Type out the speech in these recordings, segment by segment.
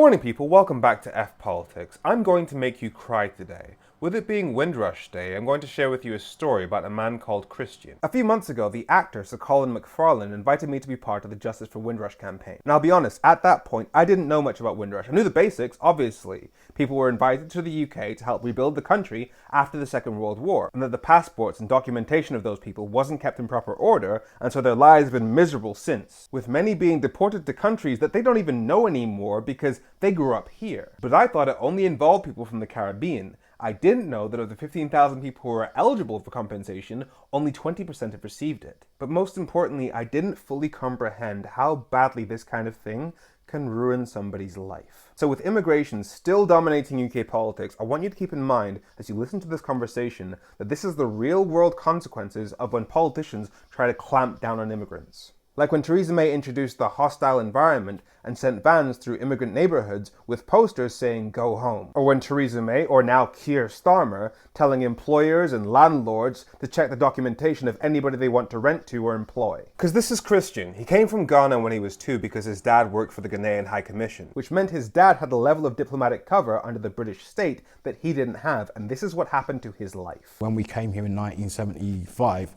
Morning people, welcome back to F Politics. I'm going to make you cry today. With it being Windrush Day, I'm going to share with you a story about a man called Christian. A few months ago, the actor Sir Colin McFarlane invited me to be part of the Justice for Windrush campaign. And I'll be honest, at that point, I didn't know much about Windrush. I knew the basics, obviously. People were invited to the UK to help rebuild the country after the Second World War, and that the passports and documentation of those people wasn't kept in proper order, and so their lives have been miserable since, with many being deported to countries that they don't even know anymore because they grew up here. But I thought it only involved people from the Caribbean. I didn't know that of the 15,000 people who are eligible for compensation, only 20% have received it. But most importantly, I didn't fully comprehend how badly this kind of thing can ruin somebody's life. So with immigration still dominating UK politics, I want you to keep in mind as you listen to this conversation that this is the real world consequences of when politicians try to clamp down on immigrants. Like when Theresa May introduced the hostile environment and sent vans through immigrant neighborhoods with posters saying go home. Or when Theresa May, or now Keir Starmer, telling employers and landlords to check the documentation of anybody they want to rent to or employ. Because this is Christian. He came from Ghana when he was 2 because his dad worked for the Ghanaian High Commission, which meant his dad had a level of diplomatic cover under the British state that he didn't have, and this is what happened to his life. When we came here in 1975,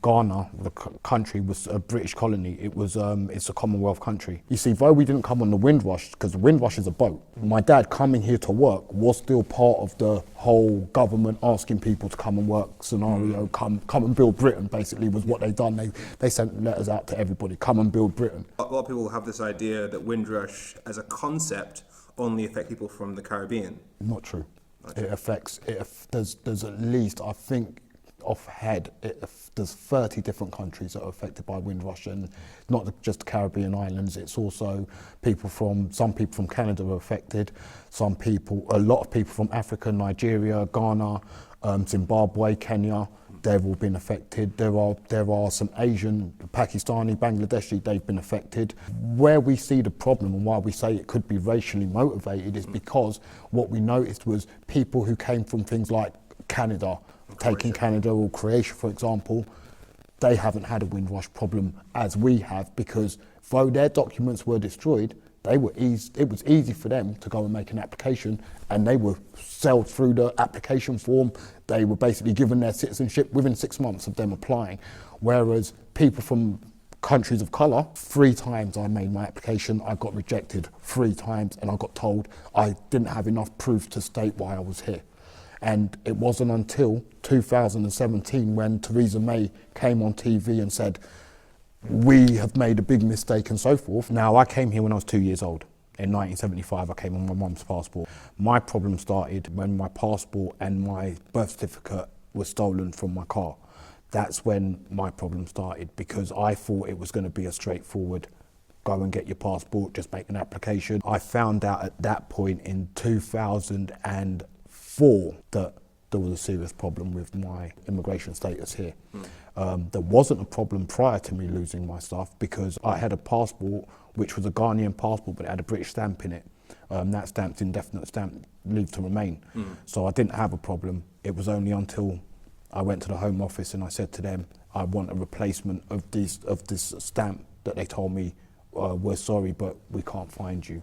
Ghana, the country, was a British colony. It was, it's a Commonwealth country. You see, though we didn't come on the Windrush, because the Windrush is a boat, my dad coming here to work was still part of the whole government asking people to come and work scenario. Come and build Britain, basically, was what they done. They sent letters out to everybody, come and build Britain. A lot of people have this idea that Windrush, as a concept, only affect people from the Caribbean. Not true. It affects, there's at least, I think, there's 30 different countries that are affected by Windrush, and not just the Caribbean islands. It's also some people from Canada are affected, a lot of people from Africa, Nigeria, Ghana, Zimbabwe, Kenya. They've all been affected. There are some Asian, Pakistani, Bangladeshi, they've been affected. Where we see the problem and why we say it could be racially motivated is because what we noticed was people who came from things like Canada, taking Canada or Croatia, for example, they haven't had a Windrush problem as we have, because though their documents were destroyed, it was easy for them to go and make an application, and they were sailed through the application form. They were basically given their citizenship within 6 months of them applying. Whereas people from countries of colour, 3 times I made my application, I got rejected 3 times, and I got told I didn't have enough proof to state why I was here. And it wasn't until 2017 when Theresa May came on TV and said, we have made a big mistake and so forth. Now, I came here when I was 2 years old. In 1975, I came on my mum's passport. My problem started when my passport and my birth certificate were stolen from my car. That's when my problem started, because I thought it was going to be a straightforward, go and get your passport, just make an application. I found out at that point in 2004 that there was a serious problem with my immigration status here. There wasn't a problem prior to me losing my stuff, because I had a passport which was a Ghanaian passport, but it had a British stamp in it. That stamp's indefinite stamp, leave to remain. So I didn't have a problem. It was only until I went to the Home Office and I said to them, I want a replacement of this stamp, that they told me, we're sorry, but we can't find you.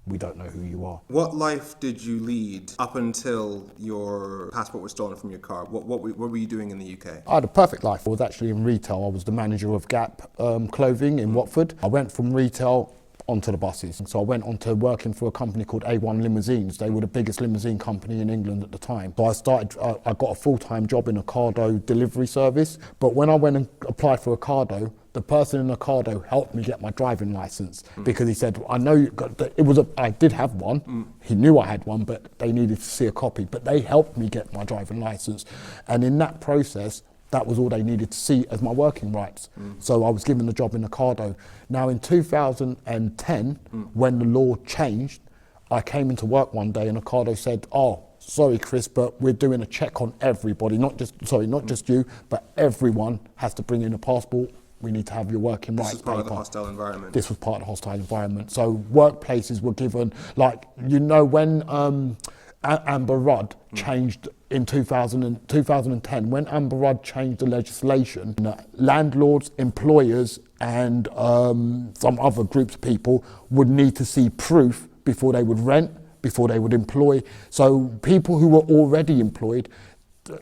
We don't know who you are. What life did you lead up until your passport was stolen from your car? What were you doing in the UK? I had a perfect life. I was actually in retail. I was the manager of Gap clothing in Watford. I went from retail onto the buses. So I went on to working for a company called A1 Limousines. They were the biggest limousine company in England at the time. So I got a full-time job in a Ocado delivery service. But when I went and applied for Ocado, the person in Ocado helped me get my driving license, because he said, I know you got I did have one. He knew I had one, but they needed to see a copy. But they helped me get my driving license. And in that process, that was all they needed to see as my working rights. So I was given the job in Ocado. Now in 2010, when the law changed, I came into work one day and Ocado said, oh, sorry Chris, but we're doing a check on everybody, not just you, but everyone has to bring in a passport. We need to have your working rights paper. This was part of the hostile environment. This was part of the hostile environment. So workplaces were given, like, when Amber Rudd changed in 2010, when Amber Rudd changed the legislation, landlords, employers and some other groups of people would need to see proof before they would rent, before they would employ. So people who were already employed,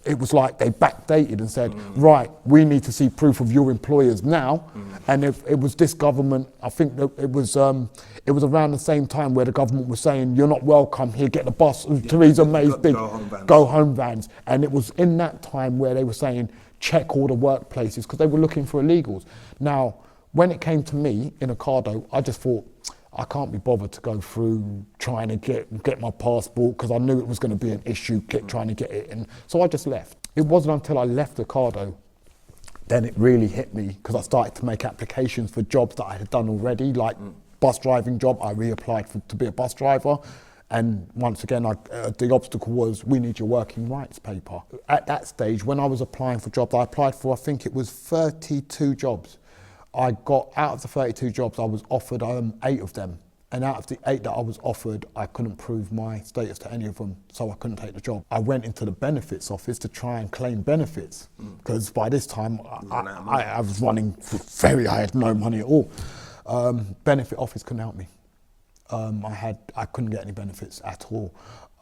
it was like they backdated and said, right, we need to see proof of your employers now. And if it was this government, I think that it was around the same time where the government was saying, you're not welcome here, get the bus, Theresa May's big go home vans. And it was in that time where they were saying, check all the workplaces, because they were looking for illegals. Now, when it came to me in Ocado, I just thought, I can't be bothered to go through trying to get my passport, because I knew it was going to be an issue trying to get it in. So I just left. It wasn't until I left Ocado, then it really hit me, because I started to make applications for jobs that I had done already, like bus driving job. I reapplied to be a bus driver. And once again, the obstacle was, we need your working rights paper. At that stage, when I was applying for jobs, I applied for, I think it was 32 jobs. I got out of the 32 jobs, I was offered 8 of them. And out of the 8 that I was offered, I couldn't prove my status to any of them, so I couldn't take the job. I went into the benefits office to try and claim benefits, because by this time I was running I had no money at all. Benefit office couldn't help me. I couldn't get any benefits at all.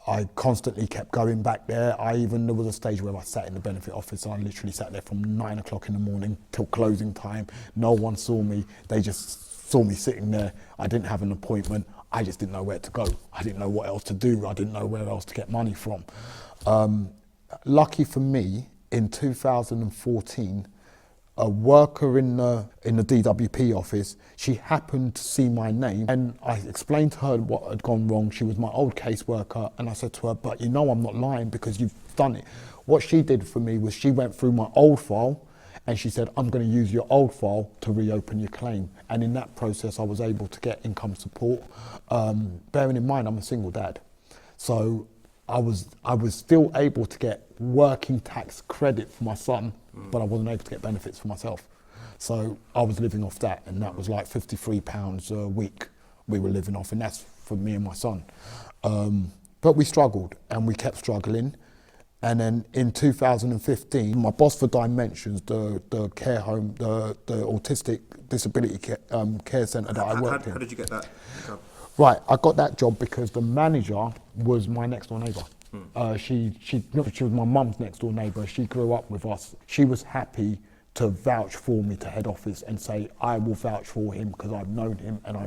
I constantly kept going back there. There was a stage where I sat in the benefit office and I literally sat there from 9 o'clock in the morning till closing time. No one saw me. They just saw me sitting there. I didn't have an appointment. I just didn't know where to go. I didn't know what else to do. I didn't know where else to get money from. Lucky for me, in 2014, a worker in the DWP office, she happened to see my name, and I explained to her what had gone wrong. She was my old caseworker, and I said to her, but you know I'm not lying because you've done it. What she did for me was she went through my old file and she said, I'm going to use your old file to reopen your claim. And in that process, I was able to get income support. Bearing in mind, I'm a single dad. So I was still able to get working tax credit for my son, but I wasn't able to get benefits for myself. So I was living off that, and that was like £53 a week we were living off, and that's for me and my son. But we struggled, and we kept struggling. And then in 2015, my boss for Dimensions, the care home, the autistic disability care centre that I worked in. How did you get that job? Right, I got that job because the manager was my next door neighbour. She was my mum's next door neighbour. She grew up with us. She was happy to vouch for me to head office and say, I will vouch for him because I've known him and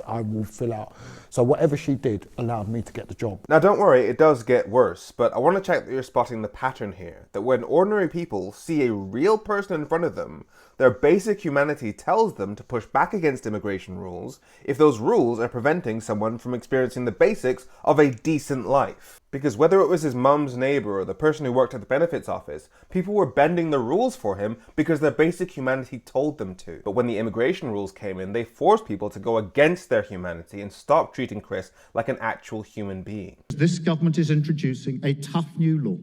I will fill out. So whatever she did allowed me to get the job. Now don't worry, it does get worse, but I want to check that you're spotting the pattern here, that when ordinary people see a real person in front of them, their basic humanity tells them to push back against immigration rules if those rules are preventing someone from experiencing the basics of a decent life. Because whether it was his mum's neighbour or the person who worked at the benefits office, people were bending the rules for him because their basic humanity told them to. But when the immigration rules came in, they forced people to go against their humanity and stop treating Chris like an actual human being. This government is introducing a tough new law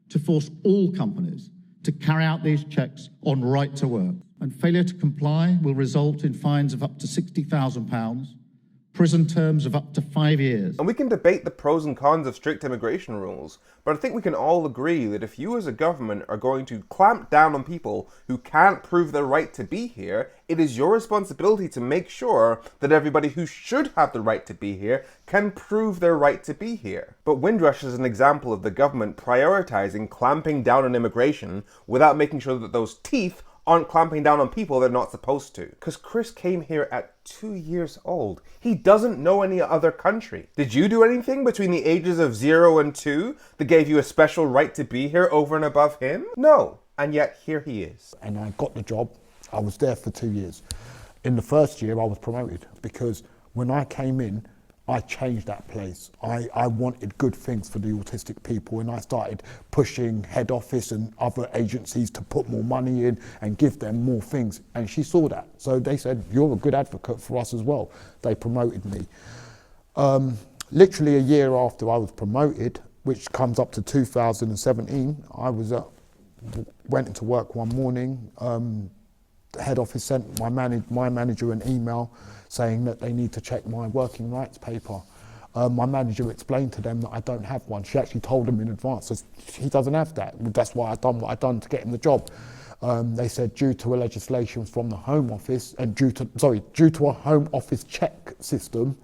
to force all companies to carry out these checks on right to work. And failure to comply will result in fines of up to £60,000, prison terms of up to 5 years. And we can debate the pros and cons of strict immigration rules, but I think we can all agree that if you as a government are going to clamp down on people who can't prove their right to be here, it is your responsibility to make sure that everybody who should have the right to be here can prove their right to be here. But Windrush is an example of the government prioritizing clamping down on immigration without making sure that those teeth aren't clamping down on people they're not supposed to. Because Chris came here at 2 years old. He doesn't know any other country. Did you do anything between the ages of 0 and 2 that gave you a special right to be here over and above him? No. And yet here he is. And I got the job. I was there for 2 years. In the first year I was promoted because when I came in, I changed that place. I wanted good things for the autistic people, and I started pushing head office and other agencies to put more money in and give them more things. And she saw that. So they said, you're a good advocate for us as well. They promoted me. Literally a year after I was promoted, which comes up to 2017, I went into work one morning. The head office sent my manager an email saying that they need to check my working rights paper. My manager explained to them that I don't have one. She actually told them in advance that he doesn't have that. That's why I've done what I've done to get him the job. They said due to a legislation from the Home Office and due to a Home Office check system,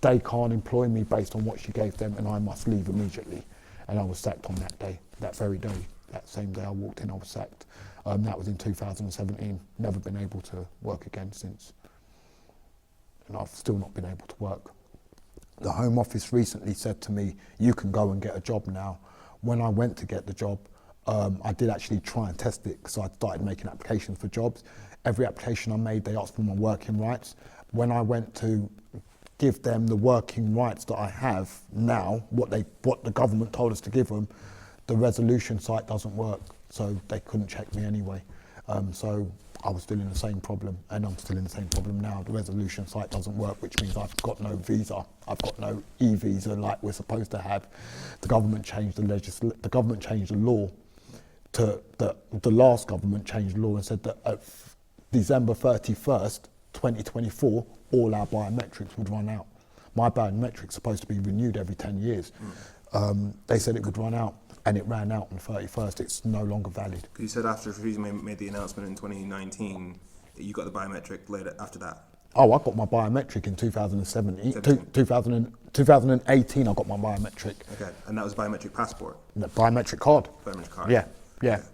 they can't employ me based on what she gave them, and I must leave immediately. And I was sacked on that day, that very day. That same day I walked in, I was sacked. That was in 2017. Never been able to work again since. And I've still not been able to work. The Home Office recently said to me, you can go and get a job now. When I went to get the job, I did actually try and test it, because I started making applications for jobs. Every application I made, they asked for my working rights. When I went to give them the working rights that I have now, what the government told us to give them, the resolution site doesn't work, so they couldn't check me anyway. So I was still in the same problem, and I'm still in the same problem now. The resolution site doesn't work, which means I've got no visa. I've got no e-visa like we're supposed to have. The government changed the government changed the law to the last government changed the law and said that at December 31st, 2024, all our biometrics would run out. My biometrics supposed to be renewed every 10 years. They said it would run out, and it ran out on the 31st. It's no longer valid. You said after Theresa May made the announcement in 2019 that you got the biometric later after that. Oh, I got my biometric in 2018 I got my biometric. Okay, and that was biometric passport? The biometric card. Biometric card? Yeah.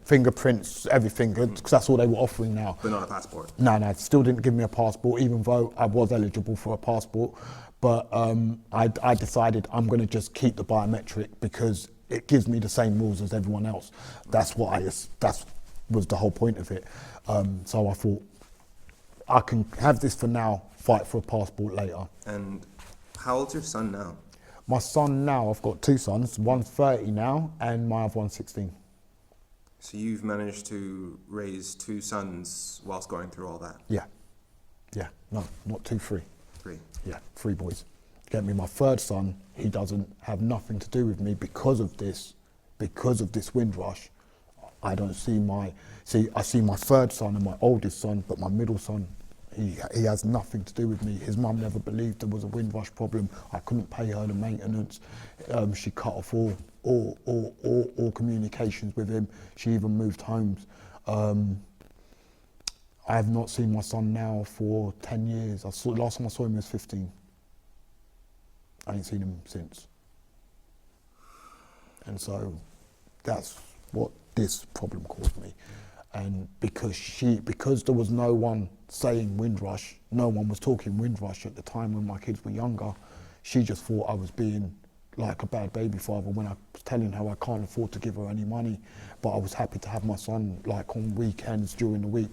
Fingerprints, everything, because that's all they were offering now. But not a passport? No, still didn't give me a passport, even though I was eligible for a passport. But I decided I'm going to just keep the biometric because it gives me the same rules as everyone else. That was the whole point of it. So I thought, I can have this for now, fight for a passport later. And how old's your son now? My son now, I've got two sons. One's 30 now, and my other one's 16. So you've managed to raise two sons whilst going through all that? Yeah. No, not two, three. Three? Yeah, three boys. Get me, my third son, he doesn't have nothing to do with me because of this Windrush. I see my third son and my oldest son, but my middle son, he has nothing to do with me. His mum never believed there was a Windrush problem. I couldn't pay her the maintenance. She cut off all communications with him. She even moved homes. I have not seen my son now for 10 years. Last time I saw him was 15. I ain't seen him since. And so that's what this problem caused me. And because there was no one saying Windrush, no one was talking Windrush at the time when my kids were younger, she just thought I was being like a bad baby father when I was telling her I can't afford to give her any money, but I was happy to have my son like on weekends during the week,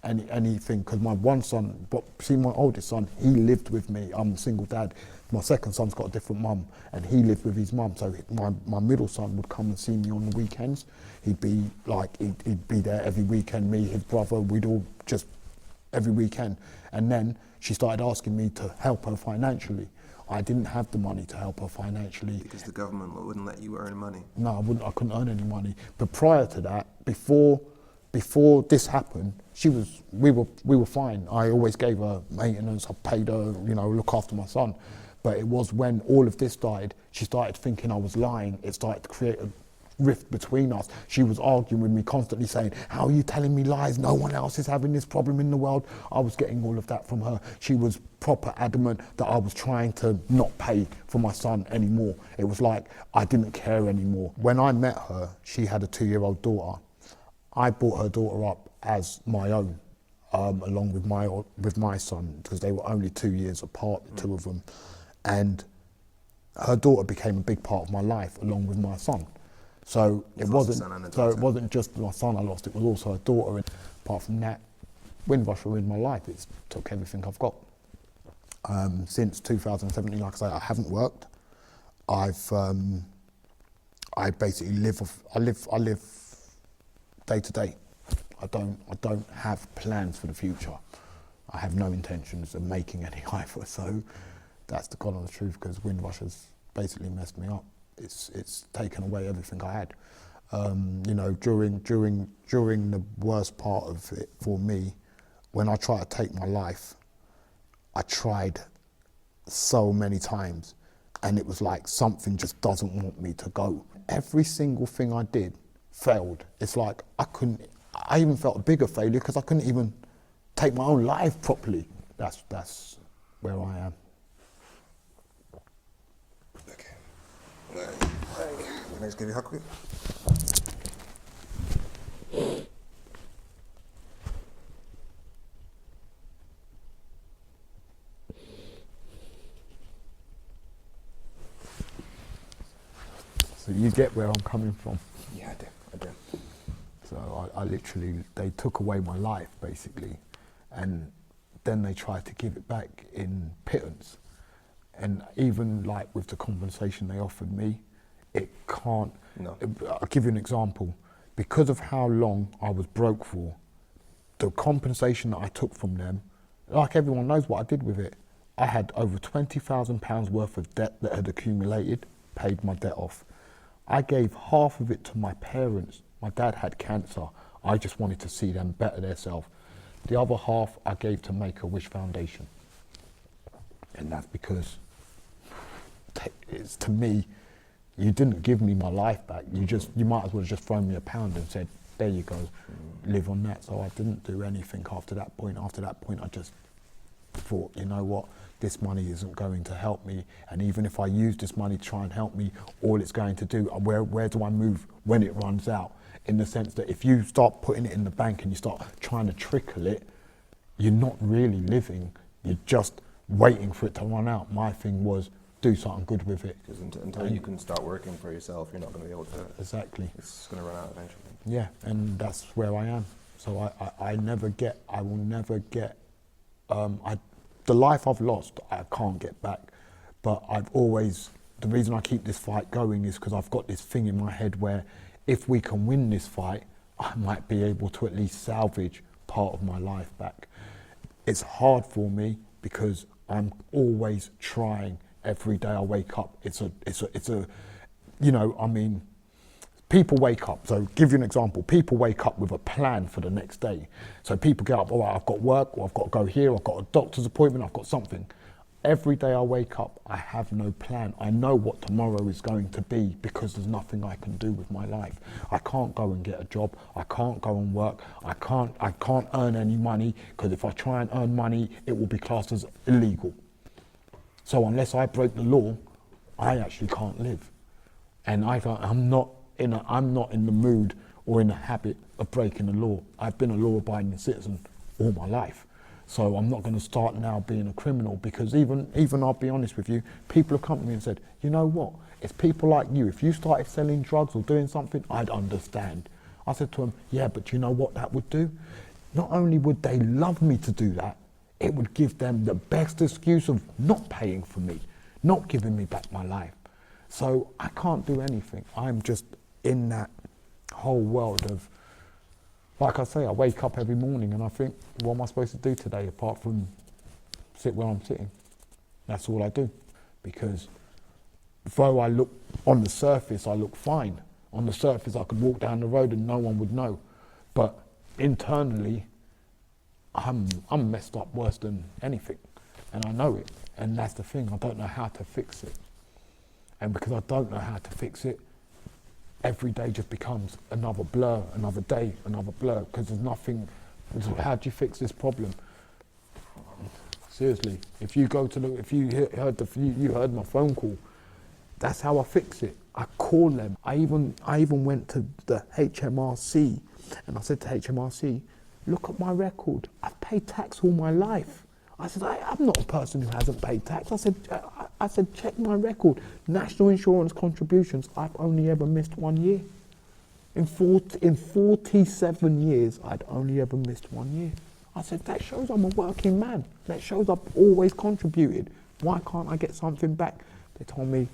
anything, because my one son, my oldest son, he lived with me. I'm a single dad. My second son's got a different mum, and he lived with his mum, so my middle son would come and see me on the weekends. He'd be there every weekend, me, his brother, we'd all just every weekend. And then she started asking me to help her financially. I didn't have the money to help her financially. Because the government wouldn't let you earn money? No, I couldn't earn any money. But prior to that, before this happened, we were fine. I always gave her maintenance, I paid her, look after my son. But it was when all of this started, she started thinking I was lying. It started to create a rift between us. She was arguing with me, constantly saying, how are you telling me lies? No one else is having this problem in the world. I was getting all of that from her. She was proper adamant that I was trying to not pay for my son anymore. It was like I didn't care anymore. When I met her, she had a 2-year-old daughter. I brought her daughter up as my own, along with my son, because they were only 2 years apart, the two of them. And her daughter became a big part of my life, along with my son. So it wasn't just my son I lost, it was also a daughter. And apart from that, Windrush were in my life. It took everything I've got. Since 2017, like I say, I haven't worked. I basically live day to day. I don't have plans for the future. I have no intentions of making any either. So that's the God honest truth, because Windrush has basically messed me up. It's taken away everything I had. During the worst part of it for me, when I tried to take my life, I tried so many times, and it was like something just doesn't want me to go. Every single thing I did failed. It's like I even felt a bigger failure because I couldn't even take my own life properly. That's where I am. Can I just give you a hug quick? So you get where I'm coming from. Yeah, I do. So I literally, they took away my life basically, and then they tried to give it back in pittance. And even like with the compensation they offered me, it can't. No. I'll give you an example. Because of how long I was broke for, the compensation that I took from them, like everyone knows what I did with it. I had over £20,000 worth of debt that had accumulated, paid my debt off. I gave half of it to my parents. My dad had cancer. I just wanted to see them better themselves. The other half I gave to Make-A-Wish Foundation. And that's because it's, to me, you didn't give me my life back. You might as well have just thrown me £1 and said, there you go, live on that. So I didn't do anything after that point. After that point, I just thought, you know what, this money isn't going to help me, and even if I use this money to try and help me, all it's going to do, where do I move when it runs out? In the sense that if you start putting it in the bank and you start trying to trickle it, you're not really living, you're just waiting for it to run out. My thing was, do something good with it. Because until you can start working for yourself, you're not going to be able to. Exactly. It's going to run out eventually. Yeah, and that's where I am. So I will never get, the life I've lost, I can't get back. But I've always, the reason I keep this fight going is because I've got this thing in my head where if we can win this fight, I might be able to at least salvage part of my life back. It's hard for me because I'm always trying. Every day I wake up, it's a, you know, I mean, people wake up, so give you an example, people wake up with a plan for the next day. So people get up, all right, I've got work, or I've got to go here, I've got a doctor's appointment, I've got something. Every day I wake up, I have no plan. I know what tomorrow is going to be because there's nothing I can do with my life. I can't go and get a job, I can't go and work, I can't earn any money, because if I try and earn money, it will be classed as illegal. So unless I break the law, I actually can't live. And I'm not in the mood or in the habit of breaking the law. I've been a law-abiding citizen all my life. So I'm not going to start now being a criminal, because even I'll be honest with you, people have come to me and said, you know what, it's people like you. If you started selling drugs or doing something, I'd understand. I said to them, yeah, but you know what that would do? Not only would they love me to do that, it would give them the best excuse of not paying for me, not giving me back my life. So I can't do anything. I'm just in that whole world of, like I say, I wake up every morning and I think, what am I supposed to do today apart from sit where I'm sitting? That's all I do. Because though I look, on the surface, I look fine. On the surface, I could walk down the road and no one would know. But internally, I'm messed up worse than anything, and I know it, and that's the thing, I don't know how to fix it. And because I don't know how to fix it, every day just becomes another blur, another day, another blur, because there's nothing, how do you fix this problem? Seriously, if you go to the, if you heard my phone call, that's how I fix it. I call them. I even went to the HMRC, and I said to HMRC, look at my record. I've paid tax all my life. I said, I'm not a person who hasn't paid tax. I said, check my record. National insurance contributions, I've only ever missed 1 year. In 47 years, I'd only ever missed 1 year. I said, that shows I'm a working man. That shows I've always contributed. Why can't I get something back? They told me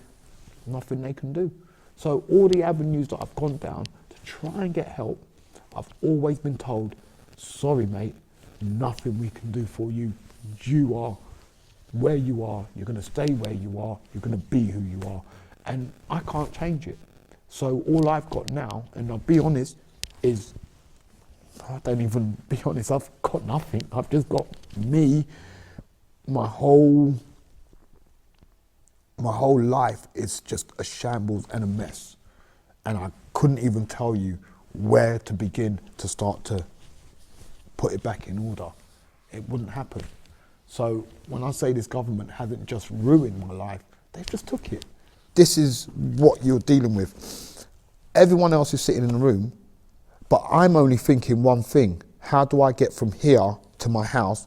nothing they can do. So all the avenues that I've gone down to try and get help, I've always been told, sorry mate, nothing we can do for you. You are where you are, you're going to stay where you are, you're going to be who you are, and I can't change it. So all I've got now, and I'll be honest, is, I don't even be honest, I've got nothing. I've just got me. My whole life is just a shambles and a mess, and I couldn't even tell you where to begin to start to put it back in order. It wouldn't happen. So when I say this government hasn't just ruined my life, they've just took it. This is what you're dealing with. Everyone else is sitting in the room, but I'm only thinking one thing. How do I get from here to my house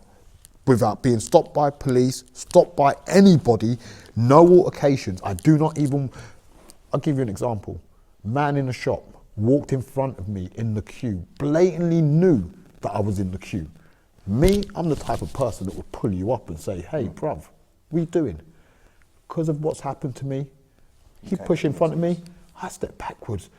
without being stopped by police, stopped by anybody, no altercations? I do not even, I'll give you an example. Man in a shop walked in front of me in the queue, blatantly knew that I was in the queue. Me, I'm the type of person that would pull you up and say, hey, bruv, what are you doing? Because of what's happened to me, he pushed in front of me, I step backwards.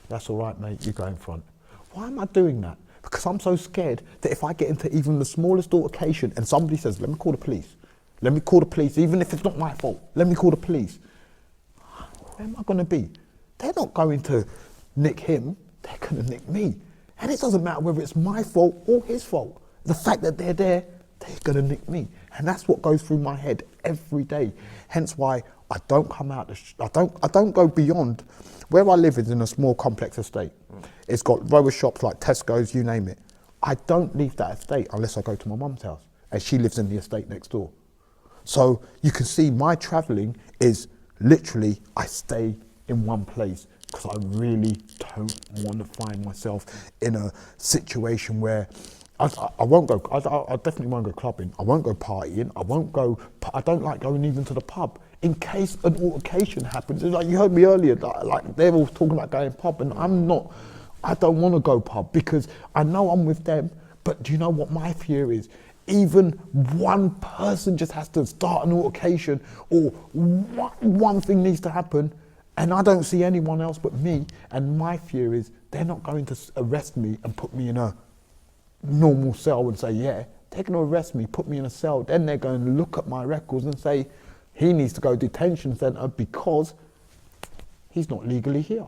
That's all right, mate, you go in front. Why am I doing that? Because I'm so scared that if I get into even the smallest altercation and somebody says, let me call the police, let me call the police, even if it's not my fault, let me call the police. Where am I going to be? They're not going to nick him, they're going to nick me. And it doesn't matter whether it's my fault or his fault. The fact that they're there, they're going to nick me. And that's what goes through my head every day. Hence why I don't come out, I don't go beyond. Where I live is in a small complex estate. It's got row of shops like Tesco's, you name it. I don't leave that estate unless I go to my mum's house, and she lives in the estate next door. So you can see my travelling is literally, I stay in one place because I really don't want to find myself in a situation where I won't go, I definitely won't go clubbing, I won't go partying, I don't like going even to the pub in case an altercation happens. It's like you heard me earlier, like they're all talking about going pub and I don't want to go pub because I know I'm with them, but do you know what my fear is? Even one person just has to start an altercation or one thing needs to happen and I don't see anyone else but me, and my fear is they're not going to arrest me and put me in a normal cell and say, yeah, they're going to arrest me, put me in a cell, then they're going to look at my records and say, he needs to go to detention centre because he's not legally here.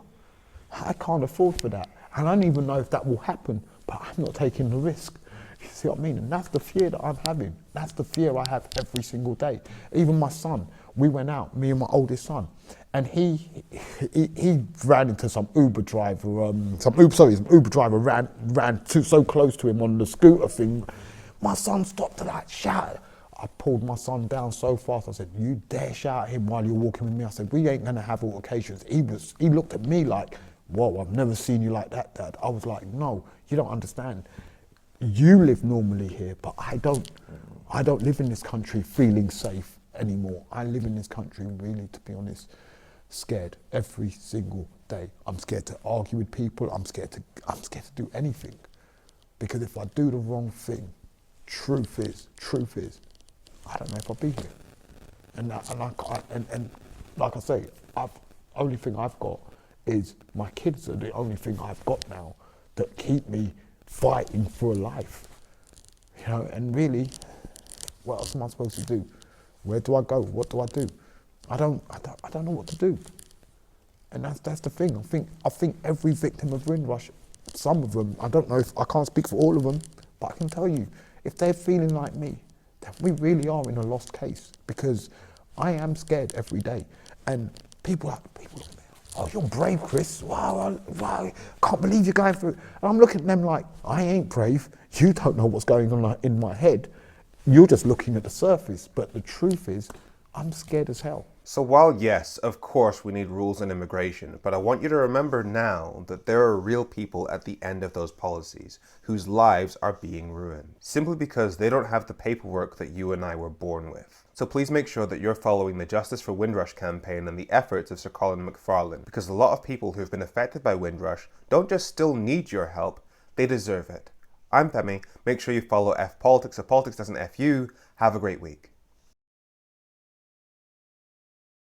I can't afford for that. I don't even know if that will happen, but I'm not taking the risk. You see what I mean? And that's the fear that I'm having. That's the fear I have every single day. Even my son, we went out, me and my oldest son, and he ran into some Uber driver, some Uber driver ran so close to him on the scooter thing. My son stopped to like shout. I pulled my son down so fast, I said, you dare shout at him while you're walking with me? I said, we ain't gonna have altercations. He looked at me like, whoa, I've never seen you like that, Dad. I was like, no, you don't understand. You live normally here, but I don't live in this country feeling safe anymore. I live in this country really, to be honest, scared every single day. I'm scared to argue with people. I'm scared to do anything. Because if I do the wrong thing, truth is, I don't know if I'll be here. And like I say, only thing I've got is my kids are the only thing I've got now that keep me fighting for a life. You know, and really, what else am I supposed to do? Where do I go? What do I do? I don't know what to do. And that's the thing. I think every victim of Windrush, some of them, I don't know if I can't speak for all of them, but I can tell you, if they're feeling like me, then we really are in a lost case, because I am scared every day. And people look at me, oh, you're brave, Chris. Wow, can't believe you're going through it. And I'm looking at them like, I ain't brave. You don't know what's going on in my head. You're just looking at the surface. But the truth is, I'm scared as hell. So while yes, of course we need rules on immigration, but I want you to remember now that there are real people at the end of those policies whose lives are being ruined, simply because they don't have the paperwork that you and I were born with. So please make sure that you're following the Justice for Windrush campaign and the efforts of Sir Colin McFarlane, because a lot of people who have been affected by Windrush don't just still need your help, they deserve it. I'm Femi. Make sure you follow F Politics so politics doesn't F you. Have a great week.